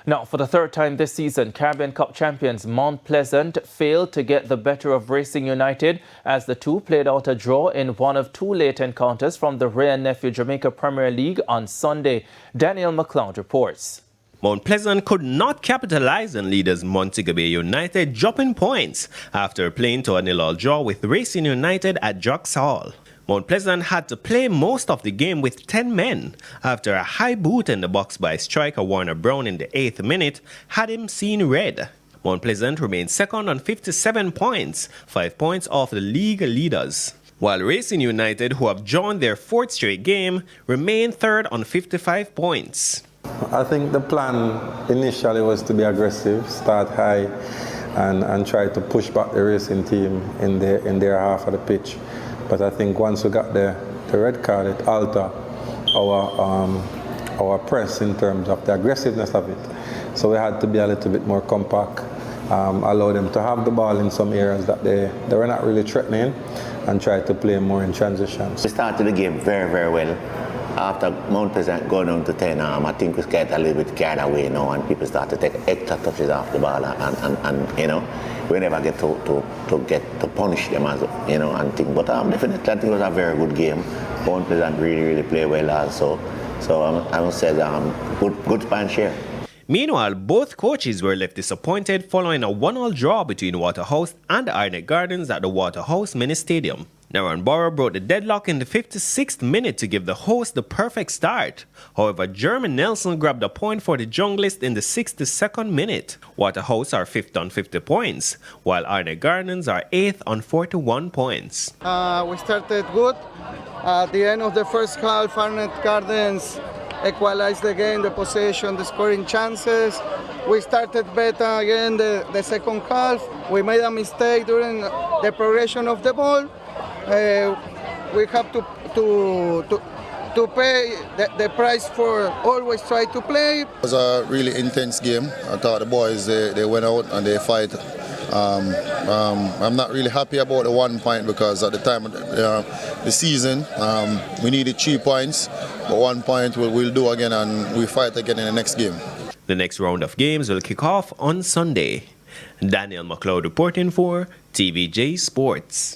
Now, for the third time this season, Caribbean Cup champions Mount Pleasant failed to get the better of Racing United as the two played out a draw in one of two late encounters from the Ray and Nephew Jamaica Premier League on Sunday. Daniel McLeod reports. Mount Pleasant could not capitalize on leaders Montego Bay United dropping points after playing to a 0-0 draw with Racing United at Jocks Hall. Mount Pleasant had to play most of the game with 10 men after a high boot in the box by striker Warner Brown in the 8th minute had him seen red. Mount Pleasant remained second on 57 points, 5 points off the league leaders, while Racing United, who have joined their 4th straight game, remain third on 55 points. I think the plan initially was to be aggressive, start high, and try to push back the racing team in their half of the pitch. But I think once we got the red card, it altered our press in terms of the aggressiveness of it. So we had to be a little bit more compact, allow them to have the ball in some areas that they were not really threatening, and try to play more in transitions. We started the game very, very well. After Mount Pleasant going down to 10, I think we get a little bit carried away now, and people start to take extra touches off the ball, and you know, we never get to punish them, as you know, and think. But definitely, I think it was a very good game. Mount Pleasant really played well also. So I would say good span share. Meanwhile, both coaches were left disappointed following a 1-1 draw between Waterhouse and Arnett Gardens at the Waterhouse mini stadium. Naran Borough broke the deadlock in the 56th minute to give the host the perfect start. However, Jeremy Nelson grabbed a point for the Junglists in the 62nd minute. Waterhouse are 5th on 50 points, while Arnett Gardens are 8th on 41 points. We started good. At the end of the first half, Arnett Gardens equalized the game, the possession, the scoring chances. We started better again the second half. We made a mistake during the progression of the ball. We have to pay the price for always try to play. It was a really intense game. I thought the boys, they went out and they fight. I'm not really happy about the 1 point because at the time of the season, we needed 3 points, but 1 point we'll do again and we fight again in the next game. The next round of games will kick off on Sunday. Daniel McLeod reporting for TVJ Sports.